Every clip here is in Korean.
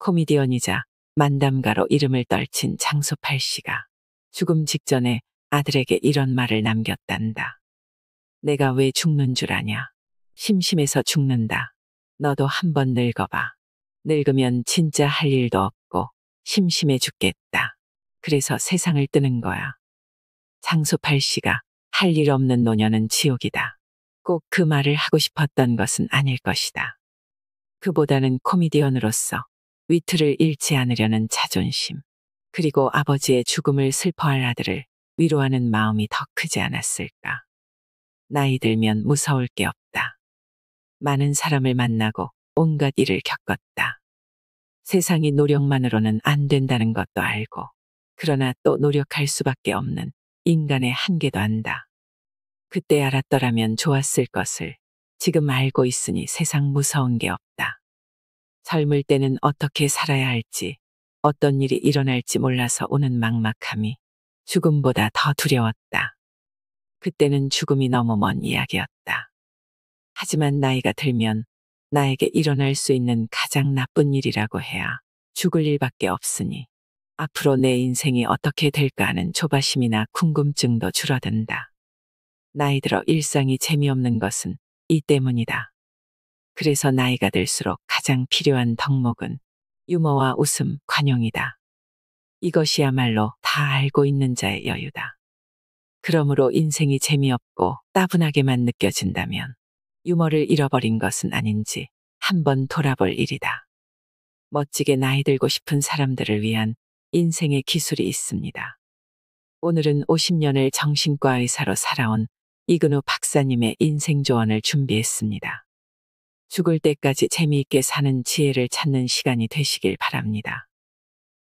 코미디언이자 만담가로 이름을 떨친 장소팔 씨가 죽음 직전에 아들에게 이런 말을 남겼단다. 내가 왜 죽는 줄 아냐? 심심해서 죽는다. 너도 한번 늙어봐. 늙으면 진짜 할 일도 없고 심심해 죽겠다. 그래서 세상을 뜨는 거야. 장소팔 씨가 할 일 없는 노년은 지옥이다. 꼭 그 말을 하고 싶었던 것은 아닐 것이다. 그보다는 코미디언으로서 위트를 잃지 않으려는 자존심, 그리고 아버지의 죽음을 슬퍼할 아들을 위로하는 마음이 더 크지 않았을까. 나이 들면 무서울 게 없다. 많은 사람을 만나고 온갖 일을 겪었다. 세상이 노력만으로는 안 된다는 것도 알고, 그러나 또 노력할 수밖에 없는 인간의 한계도 안다. 그때 알았더라면 좋았을 것을 지금 알고 있으니 세상 무서운 게 없다. 젊을 때는 어떻게 살아야 할지, 어떤 일이 일어날지 몰라서 오는 막막함이 죽음보다 더 두려웠다. 그때는 죽음이 너무 먼 이야기였다. 하지만 나이가 들면 나에게 일어날 수 있는 가장 나쁜 일이라고 해야 죽을 일밖에 없으니 앞으로 내 인생이 어떻게 될까 하는 조바심이나 궁금증도 줄어든다. 나이 들어 일상이 재미없는 것은 이 때문이다. 그래서 나이가 들수록 가장 필요한 덕목은 유머와 웃음, 관용이다. 이것이야말로 다 알고 있는 자의 여유다. 그러므로 인생이 재미없고 따분하게만 느껴진다면 유머를 잃어버린 것은 아닌지 한번 돌아볼 일이다. 멋지게 나이 들고 싶은 사람들을 위한 인생의 기술이 있습니다. 오늘은 50년을 정신과 의사로 살아온 이근우 박사님의 인생 조언을 준비했습니다. 죽을 때까지 재미있게 사는 지혜를 찾는 시간이 되시길 바랍니다.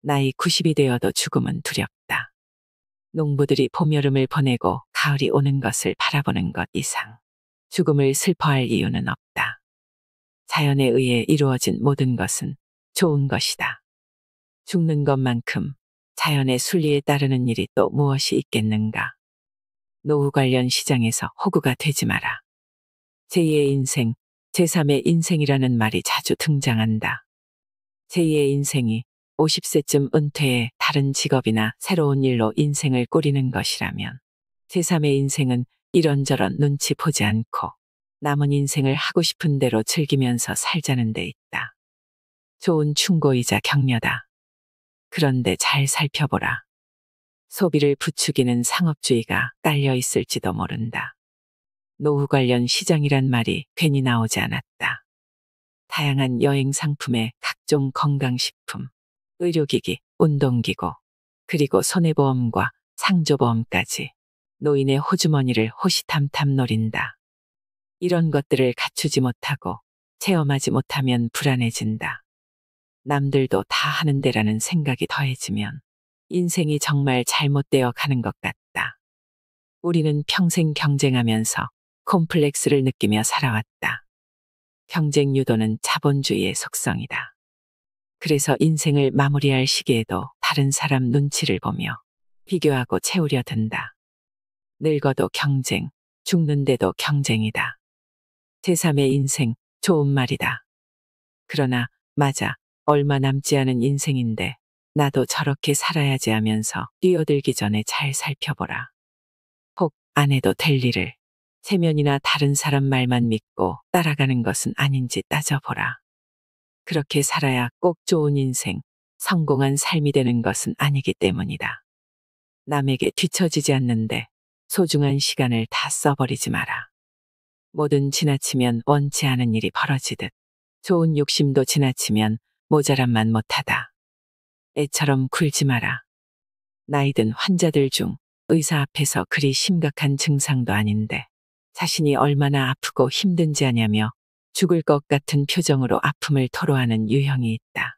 나이 90이 되어도 죽음은 두렵다. 농부들이 봄, 여름을 보내고 가을이 오는 것을 바라보는 것 이상 죽음을 슬퍼할 이유는 없다. 자연에 의해 이루어진 모든 것은 좋은 것이다. 죽는 것만큼 자연의 순리에 따르는 일이 또 무엇이 있겠는가. 노후 관련 시장에서 호구가 되지 마라. 제2의 인생, 제3의 인생이라는 말이 자주 등장한다. 제2의 인생이 50세쯤 은퇴해 다른 직업이나 새로운 일로 인생을 꾸리는 것이라면, 제3의 인생은 이런저런 눈치 보지 않고 남은 인생을 하고 싶은 대로 즐기면서 살자는 데 있다. 좋은 충고이자 격려다. 그런데 잘 살펴보라. 소비를 부추기는 상업주의가 깔려 있을지도 모른다. 노후 관련 시장이란 말이 괜히 나오지 않았다. 다양한 여행 상품에 각종 건강식품, 의료기기, 운동기구, 그리고 손해보험과 상조보험까지 노인의 호주머니를 호시탐탐 노린다. 이런 것들을 갖추지 못하고 체험하지 못하면 불안해진다. 남들도 다 하는 데라는 생각이 더해지면 인생이 정말 잘못되어 가는 것 같다. 우리는 평생 경쟁하면서 콤플렉스를 느끼며 살아왔다. 경쟁 유도는 자본주의의 속성이다. 그래서 인생을 마무리할 시기에도 다른 사람 눈치를 보며 비교하고 채우려 든다. 늙어도 경쟁, 죽는데도 경쟁이다. 제3의 인생, 좋은 말이다. 그러나 맞아, 얼마 남지 않은 인생인데 나도 저렇게 살아야지 하면서 뛰어들기 전에 잘 살펴보라. 혹 안 해도 될 일을 체면이나 다른 사람 말만 믿고 따라가는 것은 아닌지 따져보라. 그렇게 살아야 꼭 좋은 인생, 성공한 삶이 되는 것은 아니기 때문이다. 남에게 뒤처지지 않는데 소중한 시간을 다 써버리지 마라. 뭐든 지나치면 원치 않은 일이 벌어지듯 좋은 욕심도 지나치면 모자람만 못하다. 애처럼 굴지 마라. 나이 든 환자들 중 의사 앞에서 그리 심각한 증상도 아닌데 자신이 얼마나 아프고 힘든지 아냐며 죽을 것 같은 표정으로 아픔을 토로하는 유형이 있다.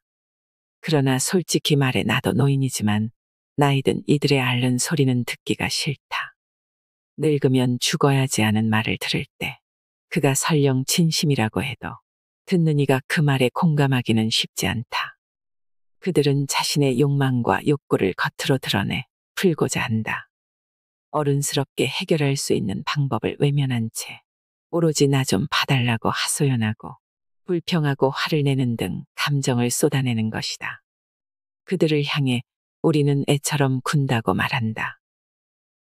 그러나 솔직히 말해 나도 노인이지만 나이 든 이들의 앓는 소리는 듣기가 싫다. 늙으면 죽어야지 하는 말을 들을 때 그가 설령 진심이라고 해도 듣는 이가 그 말에 공감하기는 쉽지 않다. 그들은 자신의 욕망과 욕구를 겉으로 드러내 풀고자 한다. 어른스럽게 해결할 수 있는 방법을 외면한 채 오로지 나 좀 봐달라고 하소연하고 불평하고 화를 내는 등 감정을 쏟아내는 것이다. 그들을 향해 우리는 애처럼 군다고 말한다.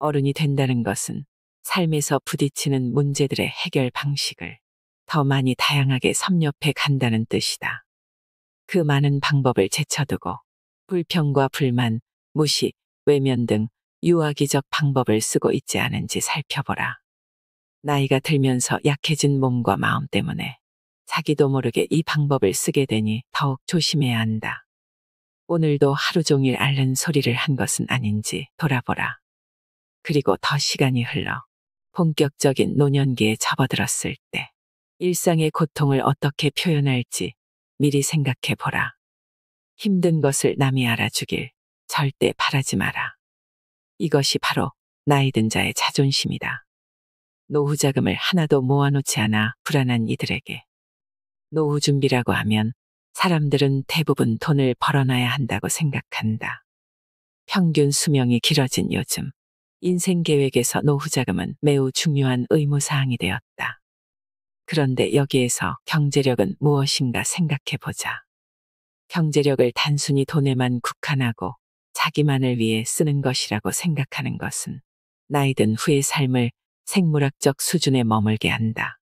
어른이 된다는 것은 삶에서 부딪히는 문제들의 해결 방식을 더 많이 다양하게 섭렵해 간다는 뜻이다. 그 많은 방법을 제쳐두고 불평과 불만, 무시, 외면 등 유아기적 방법을 쓰고 있지 않은지 살펴보라. 나이가 들면서 약해진 몸과 마음 때문에 자기도 모르게 이 방법을 쓰게 되니 더욱 조심해야 한다. 오늘도 하루 종일 앓는 소리를 한 것은 아닌지 돌아보라. 그리고 더 시간이 흘러 본격적인 노년기에 접어들었을 때 일상의 고통을 어떻게 표현할지 미리 생각해 보라. 힘든 것을 남이 알아주길 절대 바라지 마라. 이것이 바로 나이 든 자의 자존심이다. 노후 자금을 하나도 모아놓지 않아 불안한 이들에게 노후 준비라고 하면 사람들은 대부분 돈을 벌어놔야 한다고 생각한다. 평균 수명이 길어진 요즘 인생 계획에서 노후 자금은 매우 중요한 의무사항이 되었다. 그런데 여기에서 경제력은 무엇인가 생각해 보자. 경제력을 단순히 돈에만 국한하고 자기만을 위해 쓰는 것이라고 생각하는 것은 나이 든 후의 삶을 생물학적 수준에 머물게 한다.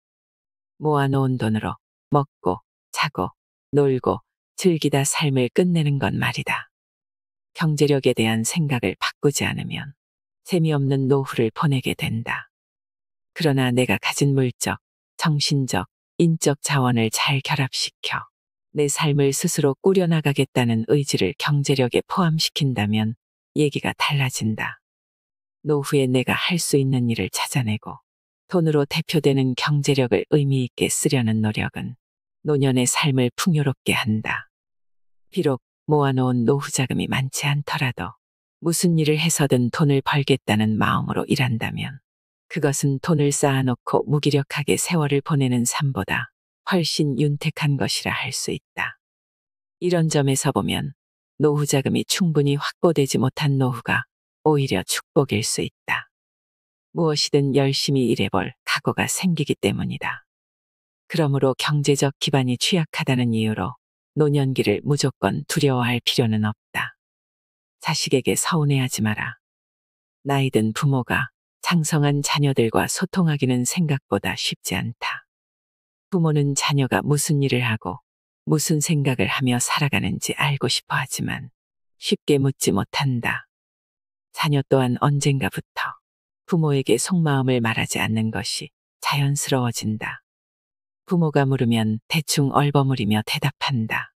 모아놓은 돈으로 먹고, 자고, 놀고, 즐기다 삶을 끝내는 건 말이다. 경제력에 대한 생각을 바꾸지 않으면 재미없는 노후를 보내게 된다. 그러나 내가 가진 물적, 정신적, 인적 자원을 잘 결합시켜 내 삶을 스스로 꾸려나가겠다는 의지를 경제력에 포함시킨다면 얘기가 달라진다. 노후에 내가 할 수 있는 일을 찾아내고 돈으로 대표되는 경제력을 의미 있게 쓰려는 노력은 노년의 삶을 풍요롭게 한다. 비록 모아놓은 노후 자금이 많지 않더라도 무슨 일을 해서든 돈을 벌겠다는 마음으로 일한다면 그것은 돈을 쌓아놓고 무기력하게 세월을 보내는 삶보다 훨씬 윤택한 것이라 할 수 있다. 이런 점에서 보면 노후 자금이 충분히 확보되지 못한 노후가 오히려 축복일 수 있다. 무엇이든 열심히 일해볼 각오가 생기기 때문이다. 그러므로 경제적 기반이 취약하다는 이유로 노년기를 무조건 두려워할 필요는 없다. 자식에게 서운해하지 마라. 나이 든 부모가 장성한 자녀들과 소통하기는 생각보다 쉽지 않다. 부모는 자녀가 무슨 일을 하고 무슨 생각을 하며 살아가는지 알고 싶어 하지만 쉽게 묻지 못한다. 자녀 또한 언젠가부터 부모에게 속마음을 말하지 않는 것이 자연스러워진다. 부모가 물으면 대충 얼버무리며 대답한다.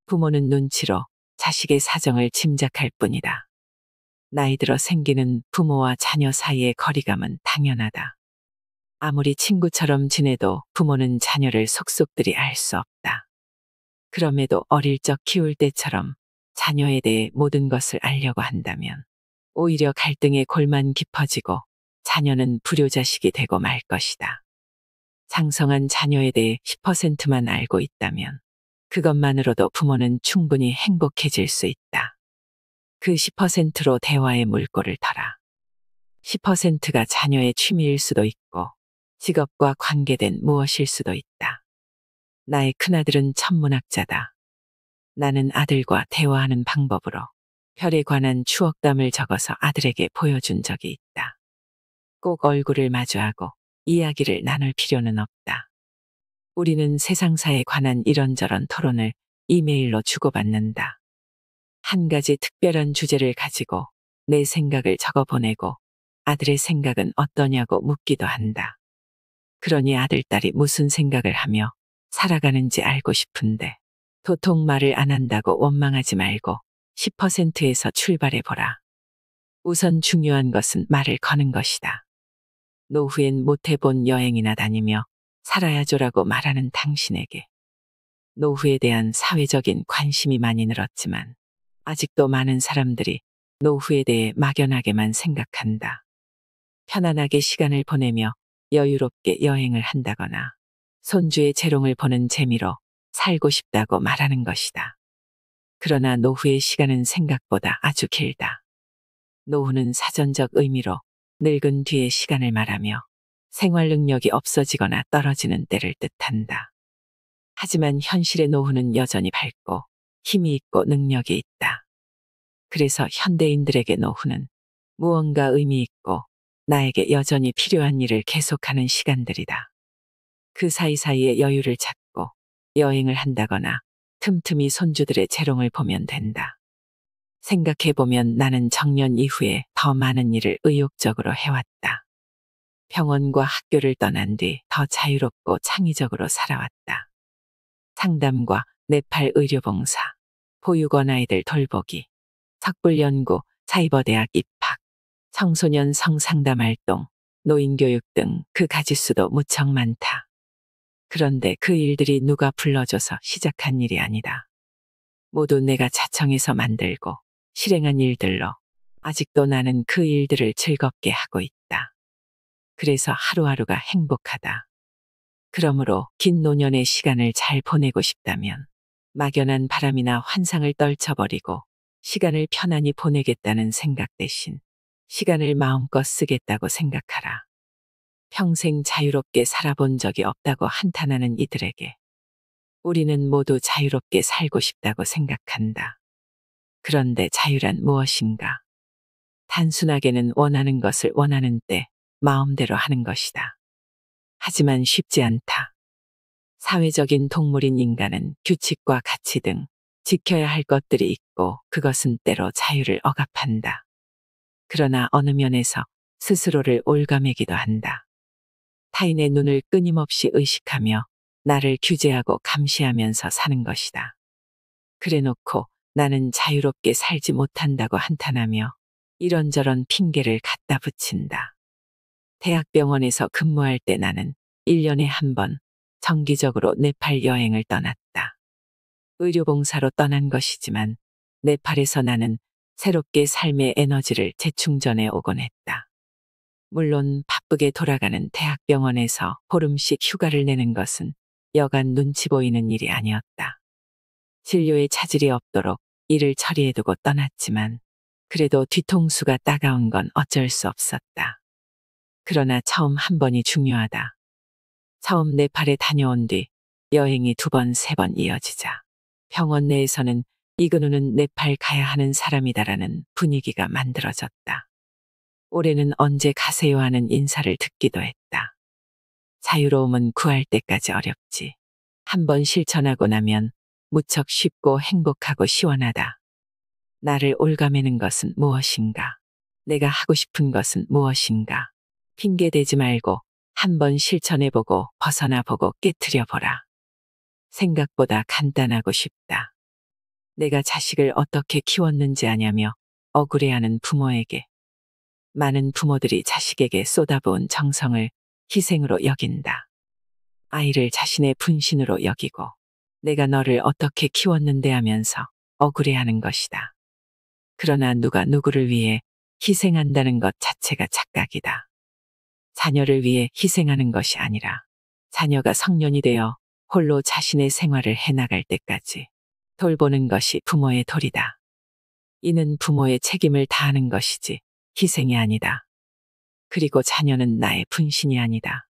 부모는 눈치로 자식의 사정을 짐작할 뿐이다. 나이 들어 생기는 부모와 자녀 사이의 거리감은 당연하다. 아무리 친구처럼 지내도 부모는 자녀를 속속들이 알 수 없다. 그럼에도 어릴 적 키울 때처럼 자녀에 대해 모든 것을 알려고 한다면 오히려 갈등의 골만 깊어지고 자녀는 불효자식이 되고 말 것이다. 장성한 자녀에 대해 10%만 알고 있다면 그것만으로도 부모는 충분히 행복해질 수 있다. 그 10%로 대화의 물꼬를 터라. 10%가 자녀의 취미일 수도 있고 직업과 관계된 무엇일 수도 있다. 나의 큰아들은 천문학자다. 나는 아들과 대화하는 방법으로 별에 관한 추억담을 적어서 아들에게 보여준 적이 있다. 꼭 얼굴을 마주하고 이야기를 나눌 필요는 없다. 우리는 세상사에 관한 이런저런 토론을 이메일로 주고받는다. 한 가지 특별한 주제를 가지고 내 생각을 적어보내고 아들의 생각은 어떠냐고 묻기도 한다. 그러니 아들딸이 무슨 생각을 하며 살아가는지 알고 싶은데 도통 말을 안 한다고 원망하지 말고 10%에서 출발해보라. 우선 중요한 것은 말을 거는 것이다. 노후엔 못해본 여행이나 다니며 살아야죠라고 말하는 당신에게 노후에 대한 사회적인 관심이 많이 늘었지만 아직도 많은 사람들이 노후에 대해 막연하게만 생각한다. 편안하게 시간을 보내며 여유롭게 여행을 한다거나 손주의 재롱을 보는 재미로 살고 싶다고 말하는 것이다. 그러나 노후의 시간은 생각보다 아주 길다. 노후는 사전적 의미로 늙은 뒤의 시간을 말하며 생활 능력이 없어지거나 떨어지는 때를 뜻한다. 하지만 현실의 노후는 여전히 밝고 힘이 있고 능력이 있다. 그래서 현대인들에게 노후는 무언가 의미 있고 나에게 여전히 필요한 일을 계속하는 시간들이다. 그 사이사이에 여유를 찾고 여행을 한다거나 틈틈이 손주들의 재롱을 보면 된다. 생각해보면 나는 정년 이후에 더 많은 일을 의욕적으로 해왔다. 병원과 학교를 떠난 뒤 더 자유롭고 창의적으로 살아왔다. 상담과 네팔 의료봉사, 보육원 아이들 돌보기, 석불연구, 사이버대학 입학, 청소년 성상담 활동, 노인교육 등 그 가짓수도 무척 많다. 그런데 그 일들이 누가 불러줘서 시작한 일이 아니다. 모두 내가 자청해서 만들고 실행한 일들로 아직도 나는 그 일들을 즐겁게 하고 있다. 그래서 하루하루가 행복하다. 그러므로 긴 노년의 시간을 잘 보내고 싶다면 막연한 바람이나 환상을 떨쳐버리고 시간을 편안히 보내겠다는 생각 대신 시간을 마음껏 쓰겠다고 생각하라. 평생 자유롭게 살아본 적이 없다고 한탄하는 이들에게 우리는 모두 자유롭게 살고 싶다고 생각한다. 그런데 자유란 무엇인가? 단순하게는 원하는 것을 원하는 때 마음대로 하는 것이다. 하지만 쉽지 않다. 사회적인 동물인 인간은 규칙과 가치 등 지켜야 할 것들이 있고 그것은 때로 자유를 억압한다. 그러나 어느 면에서 스스로를 올가매기도 한다. 타인의 눈을 끊임없이 의식하며 나를 규제하고 감시하면서 사는 것이다. 그래놓고 나는 자유롭게 살지 못한다고 한탄하며 이런저런 핑계를 갖다 붙인다. 대학병원에서 근무할 때 나는 1년에 한 번 정기적으로 네팔 여행을 떠났다. 의료봉사로 떠난 것이지만 네팔에서 나는 새롭게 삶의 에너지를 재충전해 오곤 했다. 물론 바쁘게 돌아가는 대학병원에서 보름씩 휴가를 내는 것은 여간 눈치 보이는 일이 아니었다. 진료에 차질이 없도록 일을 처리해두고 떠났지만 그래도 뒤통수가 따가운 건 어쩔 수 없었다. 그러나 처음 한 번이 중요하다. 처음 네팔에 다녀온 뒤 여행이 2번, 3번 이어지자 병원 내에서는 이 근우는 네팔 가야 하는 사람이다라는 분위기가 만들어졌다. 올해는 언제 가세요 하는 인사를 듣기도 했다. 자유로움은 구할 때까지 어렵지. 한번 실천하고 나면 무척 쉽고 행복하고 시원하다. 나를 올가매는 것은 무엇인가? 내가 하고 싶은 것은 무엇인가? 핑계대지 말고 한번 실천해보고 벗어나보고 깨트려보라. 생각보다 간단하고 쉽다. 내가 자식을 어떻게 키웠는지 아냐며 억울해하는 부모에게 많은 부모들이 자식에게 쏟아부은 정성을 희생으로 여긴다. 아이를 자신의 분신으로 여기고 내가 너를 어떻게 키웠는데 하면서 억울해하는 것이다. 그러나 누가 누구를 위해 희생한다는 것 자체가 착각이다. 자녀를 위해 희생하는 것이 아니라 자녀가 성년이 되어 홀로 자신의 생활을 해나갈 때까지 돌보는 것이 부모의 도리다. 이는 부모의 책임을 다하는 것이지 희생이 아니다. 그리고 자녀는 나의 분신이 아니다.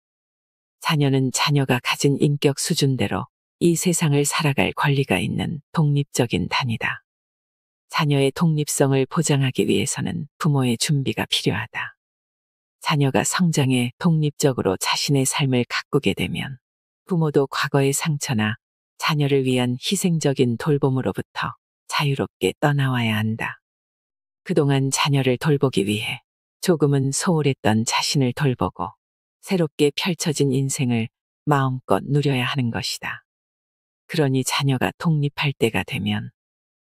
자녀는 자녀가 가진 인격 수준대로 이 세상을 살아갈 권리가 있는 독립적인 단위다. 자녀의 독립성을 보장하기 위해서는 부모의 준비가 필요하다. 자녀가 성장해 독립적으로 자신의 삶을 가꾸게 되면 부모도 과거의 상처나 자녀를 위한 희생적인 돌봄으로부터 자유롭게 떠나와야 한다. 그동안 자녀를 돌보기 위해 조금은 소홀했던 자신을 돌보고 새롭게 펼쳐진 인생을 마음껏 누려야 하는 것이다. 그러니 자녀가 독립할 때가 되면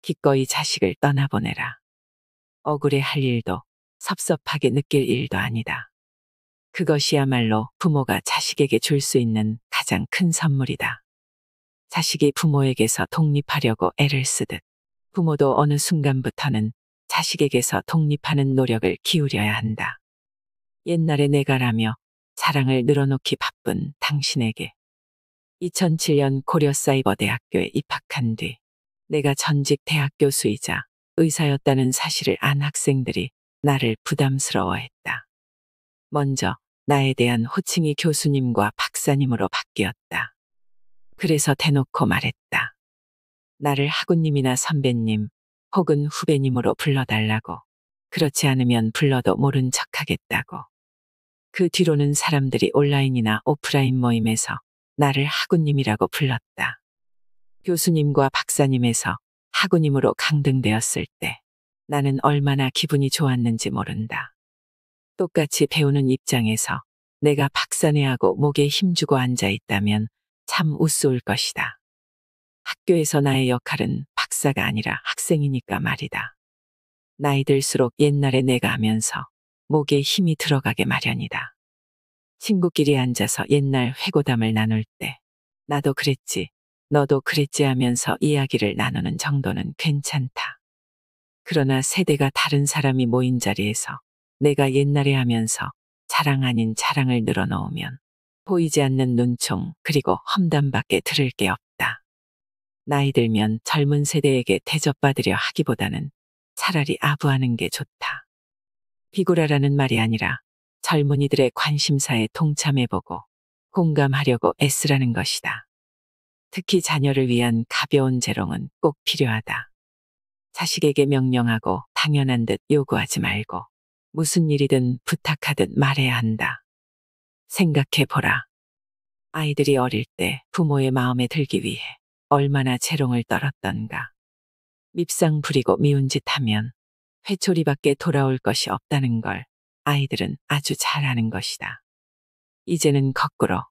기꺼이 자식을 떠나보내라. 억울해 할 일도 섭섭하게 느낄 일도 아니다. 그것이야말로 부모가 자식에게 줄 수 있는 가장 큰 선물이다. 자식이 부모에게서 독립하려고 애를 쓰듯 부모도 어느 순간부터는 자식에게서 독립하는 노력을 기울여야 한다. 옛날에 내가라며 사랑을 늘어놓기 바쁜 당신에게 2007년 고려사이버대학교에 입학한 뒤 내가 전직 대학 교수이자 의사였다는 사실을 안 학생들이 나를 부담스러워했다. 먼저 나에 대한 호칭이 교수님과 박사님으로 바뀌었다. 그래서 대놓고 말했다. 나를 하구님이나 선배님 혹은 후배님으로 불러달라고. 그렇지 않으면 불러도 모른 척하겠다고. 그 뒤로는 사람들이 온라인이나 오프라인 모임에서 나를 하구님이라고 불렀다. 교수님과 박사님에서 하구님으로 강등되었을 때 나는 얼마나 기분이 좋았는지 모른다. 똑같이 배우는 입장에서 내가 박사네하고 목에 힘주고 앉아 있다면 참 우스울 것이다. 학교에서 나의 역할은 박사가 아니라 학생이니까 말이다. 나이 들수록 옛날에 내가 하면서 목에 힘이 들어가게 마련이다. 친구끼리 앉아서 옛날 회고담을 나눌 때 나도 그랬지, 너도 그랬지 하면서 이야기를 나누는 정도는 괜찮다. 그러나 세대가 다른 사람이 모인 자리에서 내가 옛날에 하면서 자랑 아닌 자랑을 늘어놓으면 보이지 않는 눈총 그리고 험담밖에 들을 게 없다. 나이 들면 젊은 세대에게 대접받으려 하기보다는 차라리 아부하는 게 좋다. 비굴하라는 말이 아니라 젊은이들의 관심사에 동참해보고 공감하려고 애쓰라는 것이다. 특히 자녀를 위한 가벼운 재롱은 꼭 필요하다. 자식에게 명령하고 당연한 듯 요구하지 말고 무슨 일이든 부탁하듯 말해야 한다. 생각해보라. 아이들이 어릴 때 부모의 마음에 들기 위해 얼마나 재롱을 떨었던가. 밉상 부리고 미운 짓 하면 회초리밖에 돌아올 것이 없다는 걸 아이들은 아주 잘 아는 것이다. 이제는 거꾸로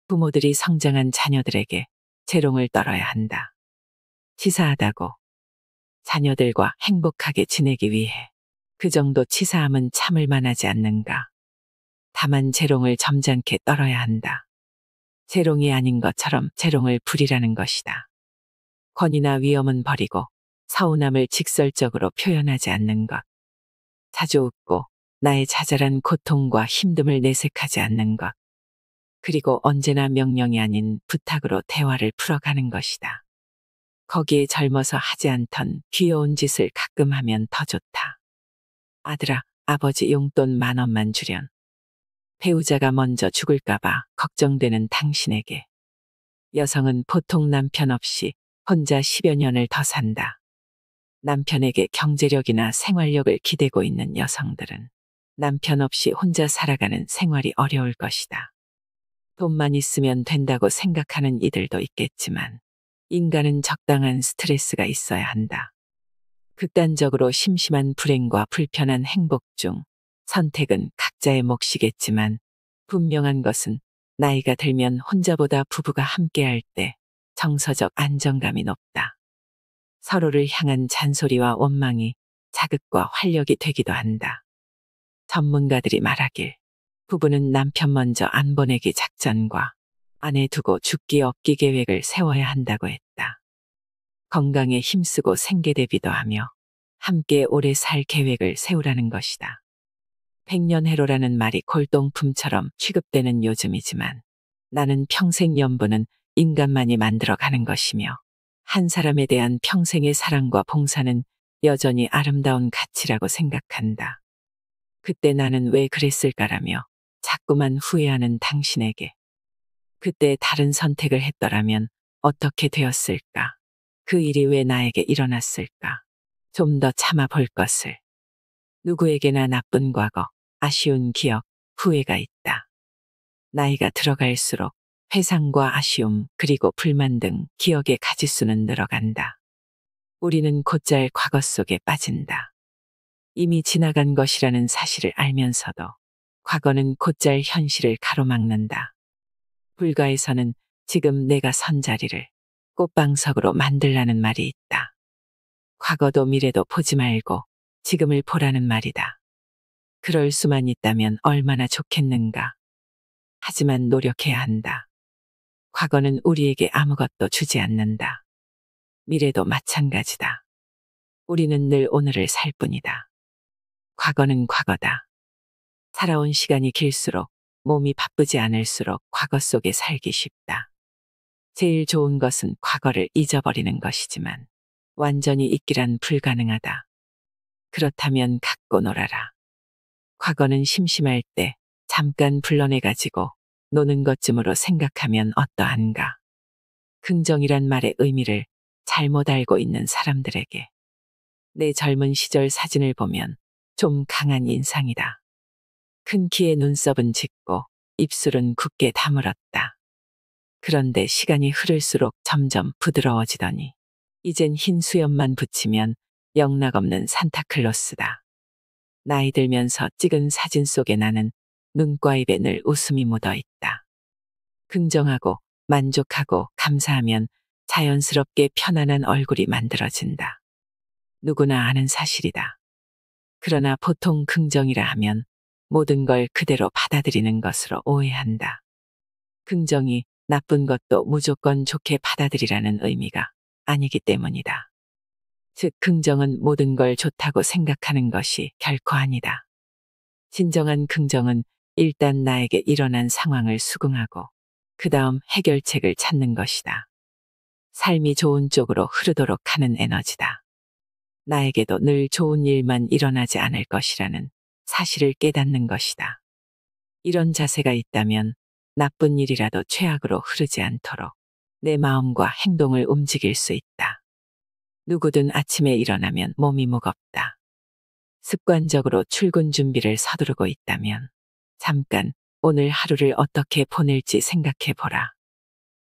부모들이 성장한 자녀들에게 재롱을 떨어야 한다. 치사하다고. 자녀들과 행복하게 지내기 위해 그 정도 치사함은 참을 만하지 않는가. 다만 재롱을 점잖게 떨어야 한다. 재롱이 아닌 것처럼 재롱을 부리라는 것이다. 권위나 위엄은 버리고 서운함을 직설적으로 표현하지 않는 것. 자주 웃고 나의 자잘한 고통과 힘듦을 내색하지 않는 것. 그리고 언제나 명령이 아닌 부탁으로 대화를 풀어가는 것이다. 거기에 젊어서 하지 않던 귀여운 짓을 가끔 하면 더 좋다. 아들아, 아버지 용돈 10,000원만 주련. 배우자가 먼저 죽을까봐 걱정되는 당신에게. 여성은 보통 남편 없이 혼자 10여 년을 더 산다. 남편에게 경제력이나 생활력을 기대고 있는 여성들은 남편 없이 혼자 살아가는 생활이 어려울 것이다. 돈만 있으면 된다고 생각하는 이들도 있겠지만 인간은 적당한 스트레스가 있어야 한다. 극단적으로 심심한 불행과 불편한 행복 중 선택은 각자의 몫이겠지만 분명한 것은 나이가 들면 혼자보다 부부가 함께할 때 정서적 안정감이 높다. 서로를 향한 잔소리와 원망이 자극과 활력이 되기도 한다. 전문가들이 말하길 부부는 남편 먼저 안 보내기 작전과 아내 두고 죽기 없기 계획을 세워야 한다고 했다. 건강에 힘쓰고 생계 대비도 하며 함께 오래 살 계획을 세우라는 것이다. 백년해로라는 말이 골동품처럼 취급되는 요즘이지만 나는 평생 연분은 인간만이 만들어가는 것이며 한 사람에 대한 평생의 사랑과 봉사는 여전히 아름다운 가치라고 생각한다. 그때 나는 왜 그랬을까라며 자꾸만 후회하는 당신에게 그때 다른 선택을 했더라면 어떻게 되었을까? 그 일이 왜 나에게 일어났을까? 좀 더 참아볼 것을. 누구에게나 나쁜 과거, 아쉬운 기억, 후회가 있다. 나이가 들어갈수록 회상과 아쉬움 그리고 불만 등 기억의 가지수는 늘어간다. 우리는 곧잘 과거 속에 빠진다. 이미 지나간 것이라는 사실을 알면서도 과거는 곧잘 현실을 가로막는다. 불가에서는 지금 내가 선 자리를 꽃방석으로 만들라는 말이 있다. 과거도 미래도 보지 말고 지금을 보라는 말이다. 그럴 수만 있다면 얼마나 좋겠는가. 하지만 노력해야 한다. 과거는 우리에게 아무것도 주지 않는다. 미래도 마찬가지다. 우리는 늘 오늘을 살 뿐이다. 과거는 과거다. 살아온 시간이 길수록 몸이 바쁘지 않을수록 과거 속에 살기 쉽다. 제일 좋은 것은 과거를 잊어버리는 것이지만 완전히 잊기란 불가능하다. 그렇다면 갖고 놀아라. 과거는 심심할 때 잠깐 불러내가지고 노는 것쯤으로 생각하면 어떠한가. 긍정이란 말의 의미를 잘못 알고 있는 사람들에게 내 젊은 시절 사진을 보면 좀 강한 인상이다. 큰 키에 눈썹은 짙고 입술은 굳게 다물었다. 그런데 시간이 흐를수록 점점 부드러워지더니 이젠 흰 수염만 붙이면 영락없는 산타클로스다. 나이 들면서 찍은 사진 속에 나는 눈과 입에 늘 웃음이 묻어 있다. 긍정하고 만족하고 감사하면 자연스럽게 편안한 얼굴이 만들어진다. 누구나 아는 사실이다. 그러나 보통 긍정이라 하면 모든 걸 그대로 받아들이는 것으로 오해한다. 긍정이 나쁜 것도 무조건 좋게 받아들이라는 의미가 아니기 때문이다. 즉, 긍정은 모든 걸 좋다고 생각하는 것이 결코 아니다. 진정한 긍정은 일단 나에게 일어난 상황을 수긍하고 그 다음 해결책을 찾는 것이다. 삶이 좋은 쪽으로 흐르도록 하는 에너지다. 나에게도 늘 좋은 일만 일어나지 않을 것이라는 사실을 깨닫는 것이다. 이런 자세가 있다면 나쁜 일이라도 최악으로 흐르지 않도록 내 마음과 행동을 움직일 수 있다. 누구든 아침에 일어나면 몸이 무겁다. 습관적으로 출근 준비를 서두르고 있다면 잠깐 오늘 하루를 어떻게 보낼지 생각해 보라.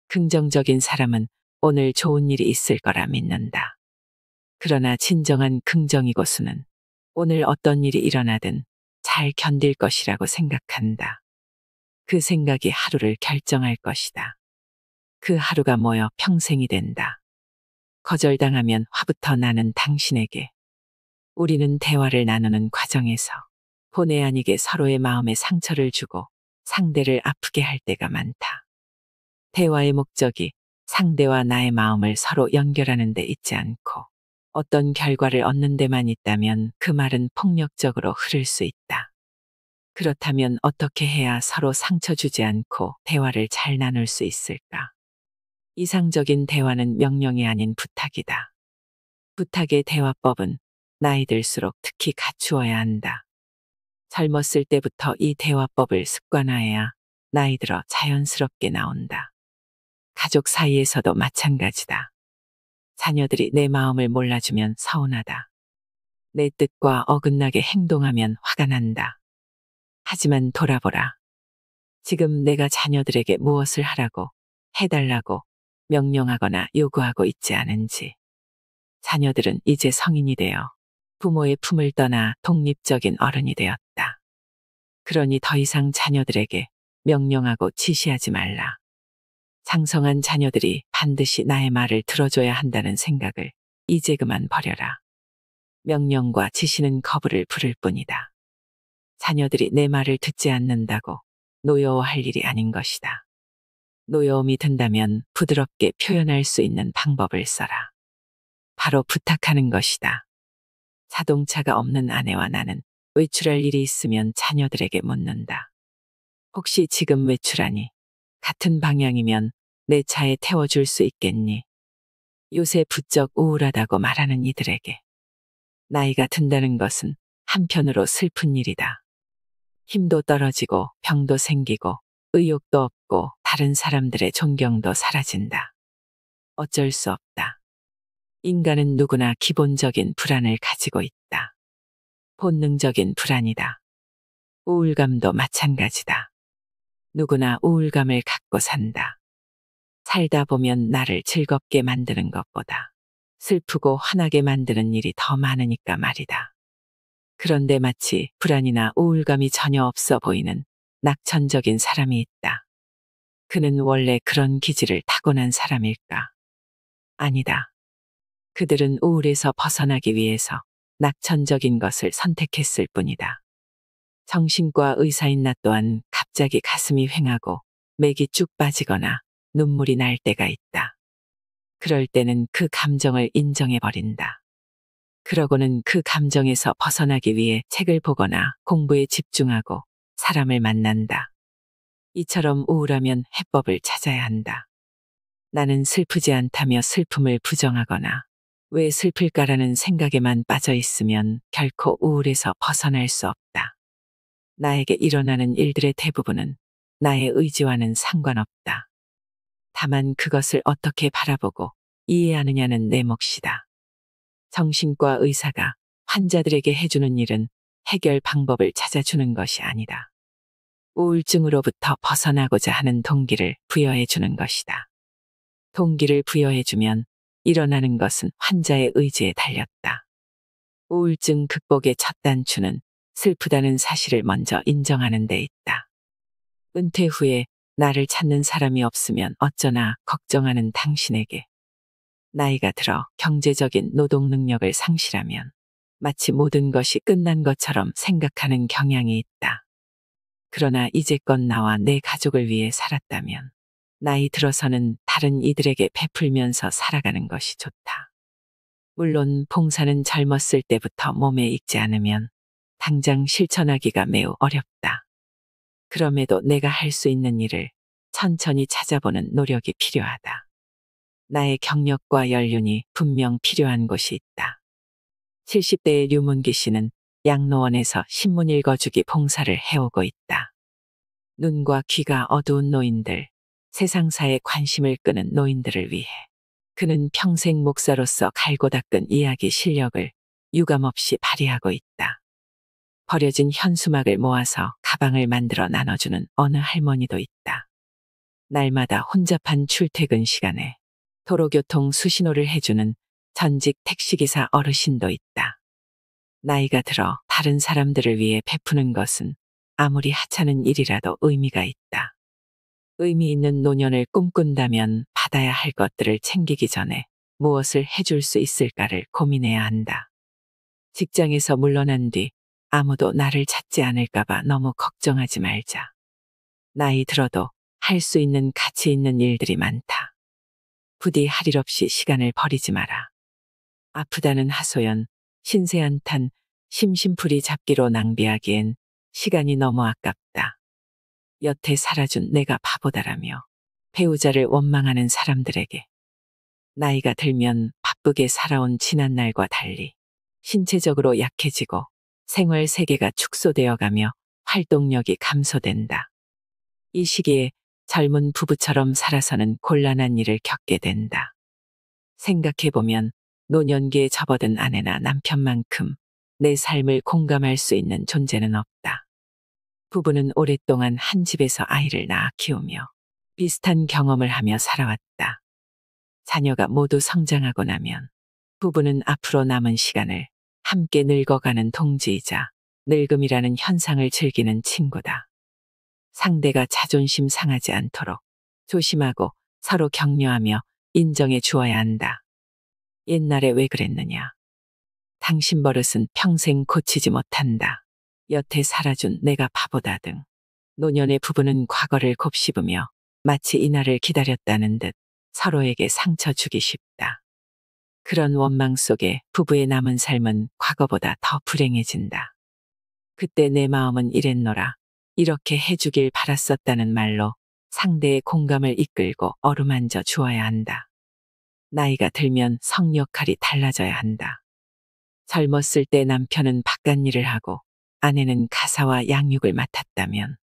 긍정적인 사람은 오늘 좋은 일이 있을 거라 믿는다. 그러나 진정한 긍정이고수는 오늘 어떤 일이 일어나든 잘 견딜 것이라고 생각한다. 그 생각이 하루를 결정할 것이다. 그 하루가 모여 평생이 된다. 거절당하면 화부터 나는 당신에게. 우리는 대화를 나누는 과정에서 본의 아니게 서로의 마음에 상처를 주고 상대를 아프게 할 때가 많다. 대화의 목적이 상대와 나의 마음을 서로 연결하는 데 있지 않고 어떤 결과를 얻는 데만 있다면 그 말은 폭력적으로 흐를 수 있다. 그렇다면 어떻게 해야 서로 상처 주지 않고 대화를 잘 나눌 수 있을까? 이상적인 대화는 명령이 아닌 부탁이다. 부탁의 대화법은 나이 들수록 특히 갖추어야 한다. 젊었을 때부터 이 대화법을 습관화해야 나이 들어 자연스럽게 나온다. 가족 사이에서도 마찬가지다. 자녀들이 내 마음을 몰라주면 서운하다. 내 뜻과 어긋나게 행동하면 화가 난다. 하지만 돌아보라. 지금 내가 자녀들에게 무엇을 하라고, 해달라고, 명령하거나 요구하고 있지 않은지. 자녀들은 이제 성인이 되어 부모의 품을 떠나 독립적인 어른이 되었다. 그러니 더 이상 자녀들에게 명령하고 지시하지 말라. 장성한 자녀들이 반드시 나의 말을 들어줘야 한다는 생각을 이제 그만 버려라. 명령과 지시는 거부를 부를 뿐이다. 자녀들이 내 말을 듣지 않는다고 노여워할 일이 아닌 것이다. 노여움이 든다면 부드럽게 표현할 수 있는 방법을 써라. 바로 부탁하는 것이다. 자동차가 없는 아내와 나는 외출할 일이 있으면 자녀들에게 묻는다. 혹시 지금 외출하니? 같은 방향이면 내 차에 태워줄 수 있겠니? 요새 부쩍 우울하다고 말하는 이들에게. 나이가 든다는 것은 한편으로 슬픈 일이다. 힘도 떨어지고 병도 생기고 의욕도 없고 다른 사람들의 존경도 사라진다. 어쩔 수 없다. 인간은 누구나 기본적인 불안을 가지고 있다. 본능적인 불안이다. 우울감도 마찬가지다. 누구나 우울감을 갖고 산다. 살다 보면 나를 즐겁게 만드는 것보다 슬프고 화나게 만드는 일이 더 많으니까 말이다. 그런데 마치 불안이나 우울감이 전혀 없어 보이는 낙천적인 사람이 있다. 그는 원래 그런 기질을 타고난 사람일까? 아니다. 그들은 우울에서 벗어나기 위해서 낙천적인 것을 선택했을 뿐이다. 정신과 의사인 나 또한 갑자기 가슴이 휑하고 맥이 쭉 빠지거나 눈물이 날 때가 있다. 그럴 때는 그 감정을 인정해버린다. 그러고는 그 감정에서 벗어나기 위해 책을 보거나 공부에 집중하고 사람을 만난다. 이처럼 우울하면 해법을 찾아야 한다. 나는 슬프지 않다며 슬픔을 부정하거나 왜 슬플까라는 생각에만 빠져 있으면 결코 우울에서 벗어날 수 없다. 나에게 일어나는 일들의 대부분은 나의 의지와는 상관없다. 다만 그것을 어떻게 바라보고 이해하느냐는 내 몫이다. 정신과 의사가 환자들에게 해주는 일은 해결 방법을 찾아주는 것이 아니다. 우울증으로부터 벗어나고자 하는 동기를 부여해 주는 것이다. 동기를 부여해 주면 일어나는 것은 환자의 의지에 달렸다. 우울증 극복의 첫 단추는 슬프다는 사실을 먼저 인정하는 데 있다. 은퇴 후에 나를 찾는 사람이 없으면 어쩌나 걱정하는 당신에게 나이가 들어 경제적인 노동 능력을 상실하면 마치 모든 것이 끝난 것처럼 생각하는 경향이 있다. 그러나 이제껏 나와 내 가족을 위해 살았다면 나이 들어서는 다른 이들에게 베풀면서 살아가는 것이 좋다. 물론 봉사는 젊었을 때부터 몸에 익지 않으면 당장 실천하기가 매우 어렵다. 그럼에도 내가 할 수 있는 일을 천천히 찾아보는 노력이 필요하다. 나의 경력과 연륜이 분명 필요한 곳이 있다. 70대의 류문기 씨는 양로원에서 신문 읽어주기 봉사를 해오고 있다. 눈과 귀가 어두운 노인들, 세상사에 관심을 끄는 노인들을 위해 그는 평생 목사로서 갈고 닦은 이야기 실력을 유감없이 발휘하고 있다. 버려진 현수막을 모아서 가방을 만들어 나눠주는 어느 할머니도 있다. 날마다 혼잡한 출퇴근 시간에 도로교통 수신호를 해주는 전직 택시기사 어르신도 있다. 나이가 들어 다른 사람들을 위해 베푸는 것은 아무리 하찮은 일이라도 의미가 있다. 의미 있는 노년을 꿈꾼다면 받아야 할 것들을 챙기기 전에 무엇을 해줄 수 있을까를 고민해야 한다. 직장에서 물러난 뒤 아무도 나를 찾지 않을까봐 너무 걱정하지 말자. 나이 들어도 할 수 있는 가치 있는 일들이 많다. 부디 할 일 없이 시간을 버리지 마라. 아프다는 하소연, 신세한탄, 심심풀이 잡기로 낭비하기엔 시간이 너무 아깝다. 여태 살아준 내가 바보다라며 배우자를 원망하는 사람들에게 나이가 들면 바쁘게 살아온 지난날과 달리 신체적으로 약해지고 생활 세계가 축소되어 가며 활동력이 감소된다. 이 시기에 젊은 부부처럼 살아서는 곤란한 일을 겪게 된다. 생각해보면 노년기에 접어든 아내나 남편만큼 내 삶을 공감할 수 있는 존재는 없다. 부부는 오랫동안 한 집에서 아이를 낳아 키우며 비슷한 경험을 하며 살아왔다. 자녀가 모두 성장하고 나면 부부는 앞으로 남은 시간을 함께 늙어가는 동지이자 늙음이라는 현상을 즐기는 친구다. 상대가 자존심 상하지 않도록 조심하고 서로 격려하며 인정해 주어야 한다. 옛날에 왜 그랬느냐. 당신 버릇은 평생 고치지 못한다. 여태 살아준 내가 바보다 등 노년의 부부는 과거를 곱씹으며 마치 이날을 기다렸다는 듯 서로에게 상처 주기 쉽다. 그런 원망 속에 부부의 남은 삶은 과거보다 더 불행해진다. 그때 내 마음은 이랬노라. 이렇게 해주길 바랐었다는 말로 상대의 공감을 이끌고 어루만져 주어야 한다. 나이가 들면 성 역할이 달라져야 한다. 젊었을 때 남편은 바깥일을 하고 아내는 가사와 양육을 맡았다면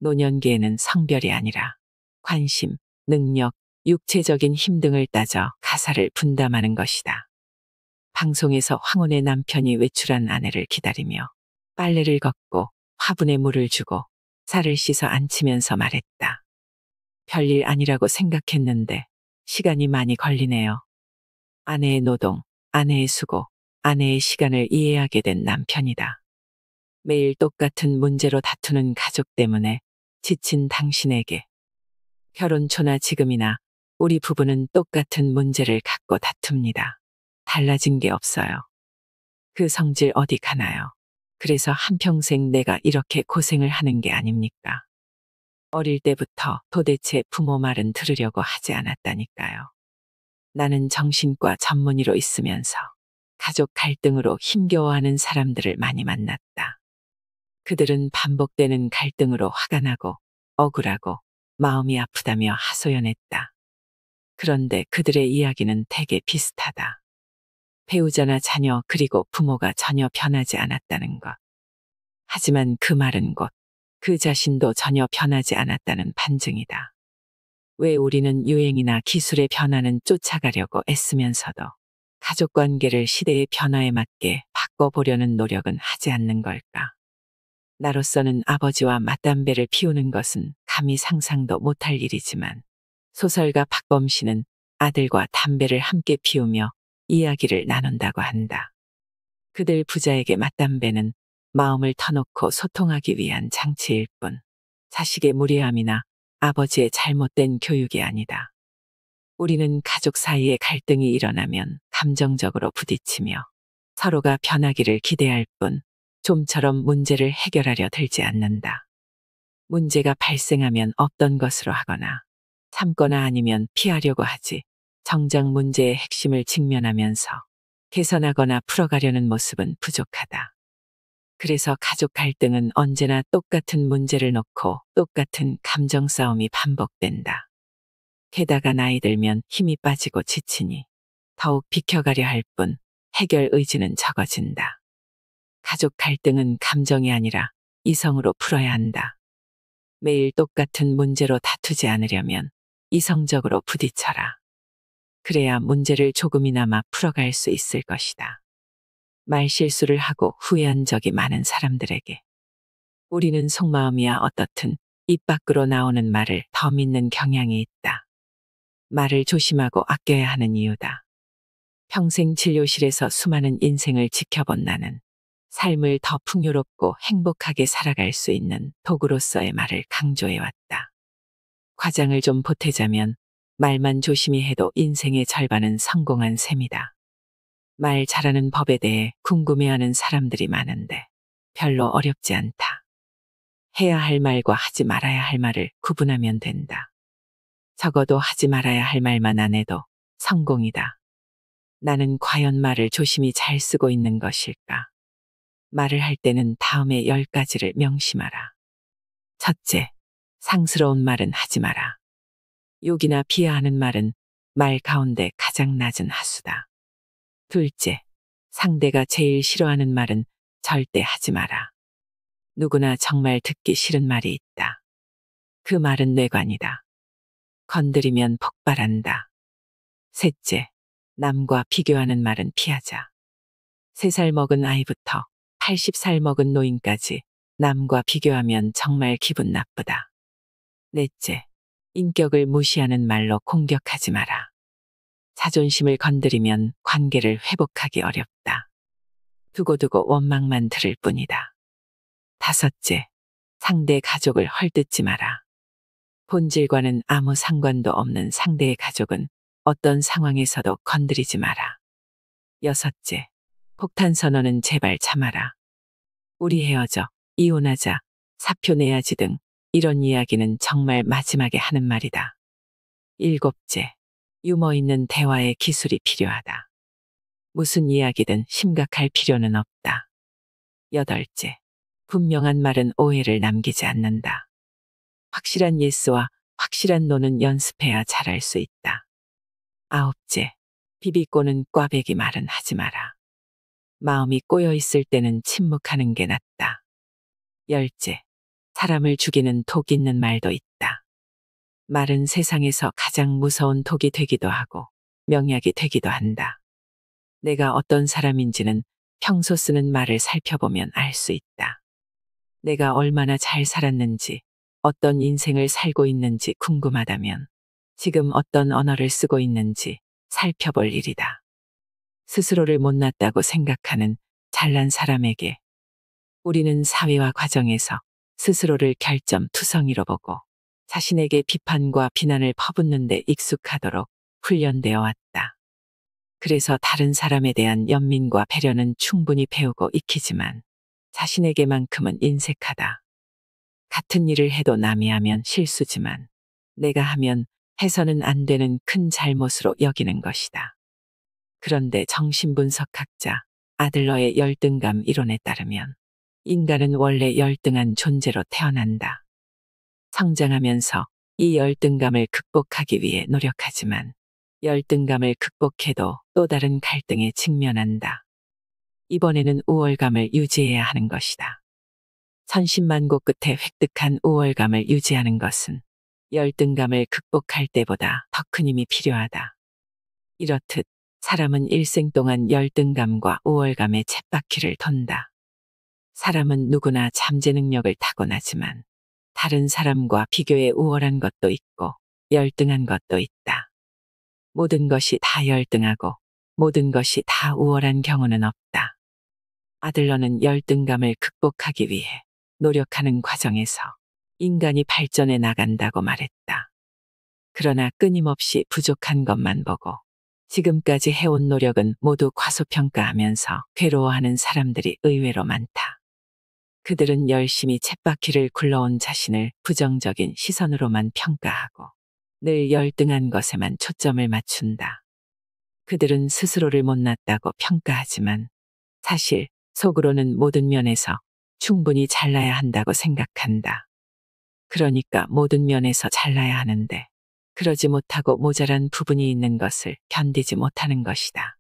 노년기에는 성별이 아니라 관심, 능력, 육체적인 힘 등을 따져 가사를 분담하는 것이다. 방송에서 황혼의 남편이 외출한 아내를 기다리며 빨래를 걷고 화분에 물을 주고 살을 씻어 앉히면서 말했다. 별일 아니라고 생각했는데 시간이 많이 걸리네요. 아내의 노동, 아내의 수고, 아내의 시간을 이해하게 된 남편이다. 매일 똑같은 문제로 다투는 가족 때문에 지친 당신에게 결혼 초나 지금이나 우리 부부는 똑같은 문제를 갖고 다툽니다. 달라진 게 없어요. 그 성질 어디 가나요? 그래서 한평생 내가 이렇게 고생을 하는 게 아닙니까? 어릴 때부터 도대체 부모 말은 들으려고 하지 않았다니까요. 나는 정신과 전문의로 있으면서 가족 갈등으로 힘겨워하는 사람들을 많이 만났다. 그들은 반복되는 갈등으로 화가 나고 억울하고 마음이 아프다며 하소연했다. 그런데 그들의 이야기는 되게 비슷하다. 배우자나 자녀 그리고 부모가 전혀 변하지 않았다는 것. 하지만 그 말은 곧 그 자신도 전혀 변하지 않았다는 반증이다. 왜 우리는 유행이나 기술의 변화는 쫓아가려고 애쓰면서도 가족 관계를 시대의 변화에 맞게 바꿔보려는 노력은 하지 않는 걸까? 나로서는 아버지와 맞담배를 피우는 것은 감히 상상도 못할 일이지만 소설가 박범신은 아들과 담배를 함께 피우며 이야기를 나눈다고 한다. 그들 부자에게 맞담배는 마음을 터놓고 소통하기 위한 장치일 뿐 자식의 무례함이나 아버지의 잘못된 교육이 아니다. 우리는 가족 사이에 갈등이 일어나면 감정적으로 부딪히며 서로가 변하기를 기대할 뿐 좀처럼 문제를 해결하려 들지 않는다. 문제가 발생하면 없던 것으로 하거나 참거나 아니면 피하려고 하지 정작 문제의 핵심을 직면하면서 개선하거나 풀어가려는 모습은 부족하다. 그래서 가족 갈등은 언제나 똑같은 문제를 놓고 똑같은 감정 싸움이 반복된다. 게다가 나이 들면 힘이 빠지고 지치니 더욱 비켜가려 할 뿐 해결 의지는 적어진다. 가족 갈등은 감정이 아니라 이성으로 풀어야 한다. 매일 똑같은 문제로 다투지 않으려면 이성적으로 부딪혀라. 그래야 문제를 조금이나마 풀어갈 수 있을 것이다. 말실수를 하고 후회한 적이 많은 사람들에게 우리는 속마음이야 어떻든 입 밖으로 나오는 말을 더 믿는 경향이 있다. 말을 조심하고 아껴야 하는 이유다. 평생 진료실에서 수많은 인생을 지켜본 나는 삶을 더 풍요롭고 행복하게 살아갈 수 있는 도구로서의 말을 강조해왔다. 과장을 좀 보태자면 말만 조심히 해도 인생의 절반은 성공한 셈이다. 말 잘하는 법에 대해 궁금해하는 사람들이 많은데 별로 어렵지 않다. 해야 할 말과 하지 말아야 할 말을 구분하면 된다. 적어도 하지 말아야 할 말만 안 해도 성공이다. 나는 과연 말을 조심히 잘 쓰고 있는 것일까? 말을 할 때는 다음의 10가지를 명심하라. 첫째, 상스러운 말은 하지 마라. 욕이나 비하하는 말은 말 가운데 가장 낮은 하수다. 둘째, 상대가 제일 싫어하는 말은 절대 하지 마라. 누구나 정말 듣기 싫은 말이 있다. 그 말은 뇌관이다. 건드리면 폭발한다. 셋째, 남과 비교하는 말은 피하자. 3살 먹은 아이부터 80살 먹은 노인까지 남과 비교하면 정말 기분 나쁘다. 넷째, 인격을 무시하는 말로 공격하지 마라. 자존심을 건드리면 관계를 회복하기 어렵다. 두고두고 원망만 들을 뿐이다. 다섯째, 상대 가족을 헐뜯지 마라. 본질과는 아무 상관도 없는 상대의 가족은 어떤 상황에서도 건드리지 마라. 여섯째, 폭탄 선언은 제발 참아라. 우리 헤어져, 이혼하자, 사표 내야지 등 이런 이야기는 정말 마지막에 하는 말이다. 일곱째, 유머 있는 대화의 기술이 필요하다. 무슨 이야기든 심각할 필요는 없다. 여덟째, 분명한 말은 오해를 남기지 않는다. 확실한 예스와 확실한 노는 연습해야 잘할 수 있다. 아홉째, 비비꼬는 꽈배기 말은 하지 마라. 마음이 꼬여 있을 때는 침묵하는 게 낫다. 열째, 사람을 죽이는 독 있는 말도 있다. 말은 세상에서 가장 무서운 독이 되기도 하고 명약이 되기도 한다. 내가 어떤 사람인지는 평소 쓰는 말을 살펴보면 알 수 있다. 내가 얼마나 잘 살았는지, 어떤 인생을 살고 있는지 궁금하다면 지금 어떤 언어를 쓰고 있는지 살펴볼 일이다. 스스로를 못났다고 생각하는 잘난 사람에게 우리는 사회와 과정에서 스스로를 결점투성이로 보고 자신에게 비판과 비난을 퍼붓는 데 익숙하도록 훈련되어 왔다. 그래서 다른 사람에 대한 연민과 배려는 충분히 배우고 익히지만 자신에게만큼은 인색하다. 같은 일을 해도 남이 하면 실수지만 내가 하면 해서는 안 되는 큰 잘못으로 여기는 것이다. 그런데 정신분석학자 아들러의 열등감 이론에 따르면 인간은 원래 열등한 존재로 태어난다. 성장하면서 이 열등감을 극복하기 위해 노력하지만 열등감을 극복해도 또 다른 갈등에 직면한다. 이번에는 우월감을 유지해야 하는 것이다. 천신만고 끝에 획득한 우월감을 유지하는 것은 열등감을 극복할 때보다 더 큰 힘이 필요하다. 이렇듯 사람은 일생 동안 열등감과 우월감의 쳇바퀴를 돈다. 사람은 누구나 잠재 능력을 타고나지만 다른 사람과 비교해 우월한 것도 있고 열등한 것도 있다. 모든 것이 다 열등하고 모든 것이 다 우월한 경우는 없다. 아들러는 열등감을 극복하기 위해 노력하는 과정에서 인간이 발전해 나간다고 말했다. 그러나 끊임없이 부족한 것만 보고 지금까지 해온 노력은 모두 과소평가하면서 괴로워하는 사람들이 의외로 많다. 그들은 열심히 쳇바퀴를 굴러온 자신을 부정적인 시선으로만 평가하고 늘 열등한 것에만 초점을 맞춘다. 그들은 스스로를 못났다고 평가하지만 사실 속으로는 모든 면에서 충분히 잘나야 한다고 생각한다. 그러니까 모든 면에서 잘나야 하는데 그러지 못하고 모자란 부분이 있는 것을 견디지 못하는 것이다.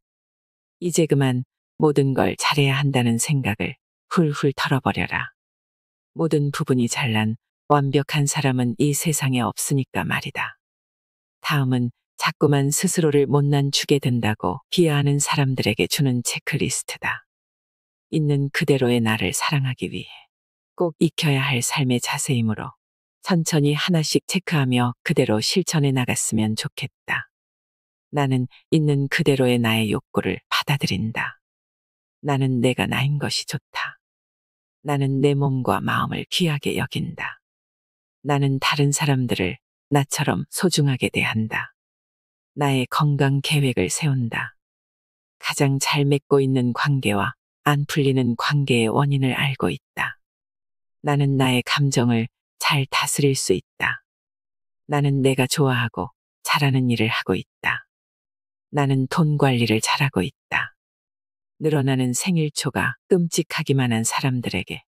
이제 그만 모든 걸 잘해야 한다는 생각을 훌훌 털어버려라. 모든 부분이 잘난 완벽한 사람은 이 세상에 없으니까 말이다. 다음은 자꾸만 스스로를 못난 축에 든다고 비하하는 사람들에게 주는 체크리스트다. 있는 그대로의 나를 사랑하기 위해 꼭 익혀야 할 삶의 자세이므로 천천히 하나씩 체크하며 그대로 실천해 나갔으면 좋겠다. 나는 있는 그대로의 나의 욕구를 받아들인다. 나는 내가 나인 것이 좋다. 나는 내 몸과 마음을 귀하게 여긴다. 나는 다른 사람들을 나처럼 소중하게 대한다. 나의 건강 계획을 세운다. 가장 잘 맺고 있는 관계와 안 풀리는 관계의 원인을 알고 있다. 나는 나의 감정을 잘 다스릴 수 있다. 나는 내가 좋아하고 잘하는 일을 하고 있다. 나는 돈 관리를 잘하고 있다. 늘어나는 생일초가 끔찍하기만 한 사람들에게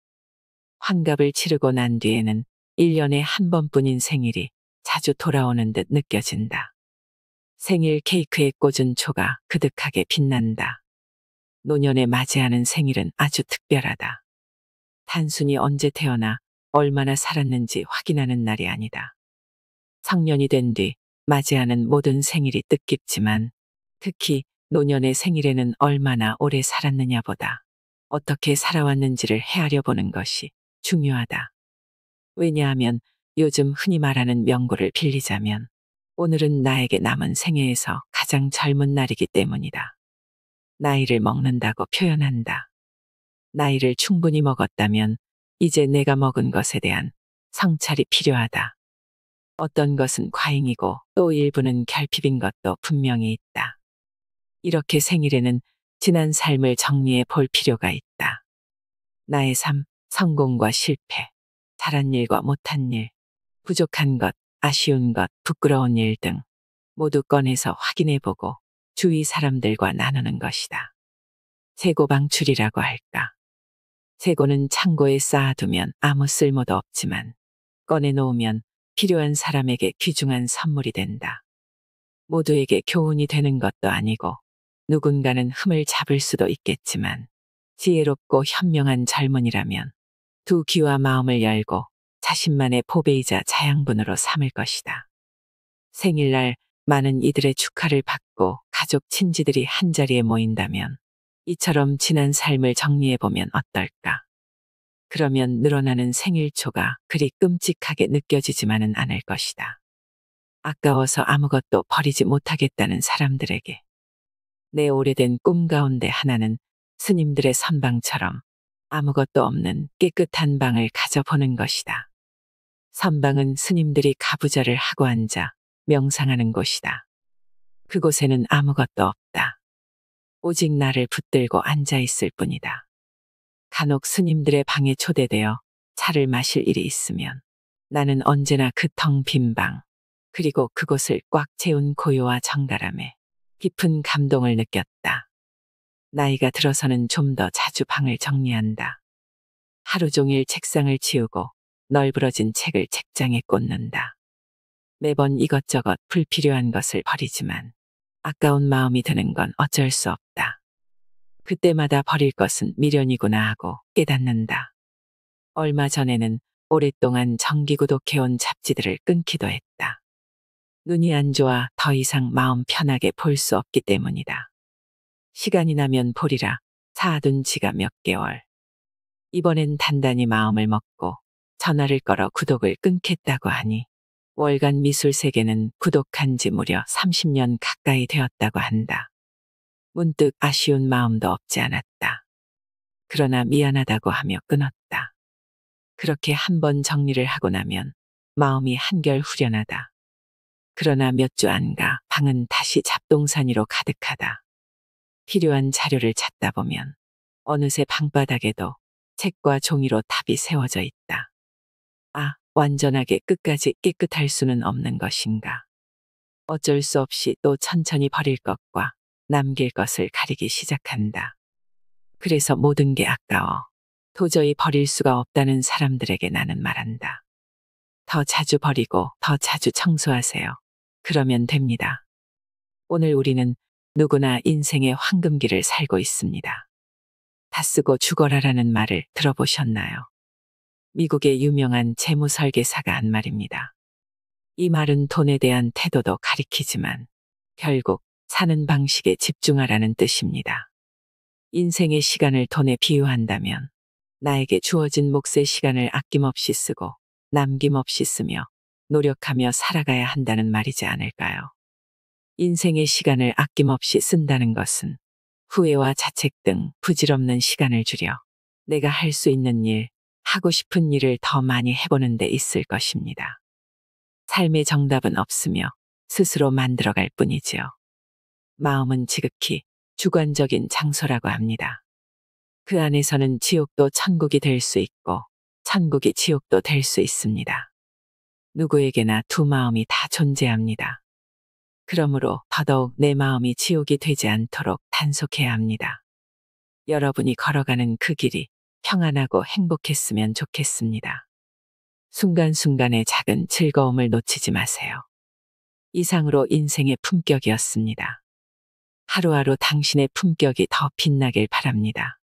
환갑을 치르고 난 뒤에는 1년에 한 번뿐인 생일이 자주 돌아오는 듯 느껴진다. 생일 케이크에 꽂은 초가 그득하게 빛난다. 노년에 맞이하는 생일은 아주 특별하다. 단순히 언제 태어나 얼마나 살았는지 확인하는 날이 아니다. 성년이 된 뒤 맞이하는 모든 생일이 뜻깊지만 특히 노년의 생일에는 얼마나 오래 살았느냐보다 어떻게 살아왔는지를 헤아려 보는 것이 중요하다. 왜냐하면 요즘 흔히 말하는 명구를 빌리자면 오늘은 나에게 남은 생애에서 가장 젊은 날이기 때문이다. 나이를 먹는다고 표현한다. 나이를 충분히 먹었다면 이제 내가 먹은 것에 대한 성찰이 필요하다. 어떤 것은 과잉이고 또 일부는 결핍인 것도 분명히 있다. 이렇게 생일에는 지난 삶을 정리해 볼 필요가 있다. 나의 삶, 성공과 실패, 잘한 일과 못한 일, 부족한 것, 아쉬운 것, 부끄러운 일 등 모두 꺼내서 확인해 보고 주위 사람들과 나누는 것이다. 재고 방출이라고 할까. 재고는 창고에 쌓아두면 아무 쓸모도 없지만 꺼내놓으면 필요한 사람에게 귀중한 선물이 된다. 모두에게 교훈이 되는 것도 아니고 누군가는 흠을 잡을 수도 있겠지만 지혜롭고 현명한 젊은이라면 두 귀와 마음을 열고 자신만의 보배이자 자양분으로 삼을 것이다. 생일날 많은 이들의 축하를 받고 가족 친지들이 한자리에 모인다면 이처럼 지난 삶을 정리해보면 어떨까? 그러면 늘어나는 생일초가 그리 끔찍하게 느껴지지만은 않을 것이다. 아까워서 아무것도 버리지 못하겠다는 사람들에게 내 오래된 꿈 가운데 하나는 스님들의 선방처럼 아무것도 없는 깨끗한 방을 가져보는 것이다. 선방은 스님들이 가부좌를 하고 앉아 명상하는 곳이다. 그곳에는 아무것도 없다. 오직 나를 붙들고 앉아 있을 뿐이다. 간혹 스님들의 방에 초대되어 차를 마실 일이 있으면 나는 언제나 그 텅 빈 방, 그리고 그곳을 꽉 채운 고요와 정갈함에 깊은 감동을 느꼈다. 나이가 들어서는 좀 더 자주 방을 정리한다. 하루 종일 책상을 치우고 널브러진 책을 책장에 꽂는다. 매번 이것저것 불필요한 것을 버리지만 아까운 마음이 드는 건 어쩔 수 없다. 그때마다 버릴 것은 미련이구나 하고 깨닫는다. 얼마 전에는 오랫동안 정기 구독해온 잡지들을 끊기도 했다. 눈이 안 좋아 더 이상 마음 편하게 볼 수 없기 때문이다. 시간이 나면 보리라 사둔 지가 몇 개월. 이번엔 단단히 마음을 먹고 전화를 걸어 구독을 끊겠다고 하니 월간 미술세계는 구독한 지 무려 30년 가까이 되었다고 한다. 문득 아쉬운 마음도 없지 않았다. 그러나 미안하다고 하며 끊었다. 그렇게 한 번 정리를 하고 나면 마음이 한결 후련하다. 그러나 몇 주 안 가 방은 다시 잡동사니로 가득하다. 필요한 자료를 찾다 보면 어느새 방바닥에도 책과 종이로 탑이 세워져 있다. 아, 완전하게 끝까지 깨끗할 수는 없는 것인가. 어쩔 수 없이 또 천천히 버릴 것과 남길 것을 가리기 시작한다. 그래서 모든 게 아까워 도저히 버릴 수가 없다는 사람들에게 나는 말한다. 더 자주 버리고 더 자주 청소하세요. 그러면 됩니다. 오늘 우리는 누구나 인생의 황금기를 살고 있습니다. 다 쓰고 죽어라라는 말을 들어보셨나요? 미국의 유명한 재무 설계사가 한 말입니다. 이 말은 돈에 대한 태도도 가리키지만 결국 사는 방식에 집중하라는 뜻입니다. 인생의 시간을 돈에 비유한다면 나에게 주어진 몫의 시간을 아낌없이 쓰고 남김없이 쓰며 노력하며 살아가야 한다는 말이지 않을까요? 인생의 시간을 아낌없이 쓴다는 것은 후회와 자책 등 부질없는 시간을 줄여 내가 할 수 있는 일, 하고 싶은 일을 더 많이 해보는 데 있을 것입니다. 삶의 정답은 없으며 스스로 만들어갈 뿐이지요. 마음은 지극히 주관적인 장소라고 합니다. 그 안에서는 지옥도 천국이 될 수 있고 천국이 지옥도 될 수 있습니다. 누구에게나 두 마음이 다 존재합니다. 그러므로 더더욱 내 마음이 지옥이 되지 않도록 단속해야 합니다. 여러분이 걸어가는 그 길이 평안하고 행복했으면 좋겠습니다. 순간순간의 작은 즐거움을 놓치지 마세요. 이상으로 인생의 품격이었습니다. 하루하루 당신의 품격이 더 빛나길 바랍니다.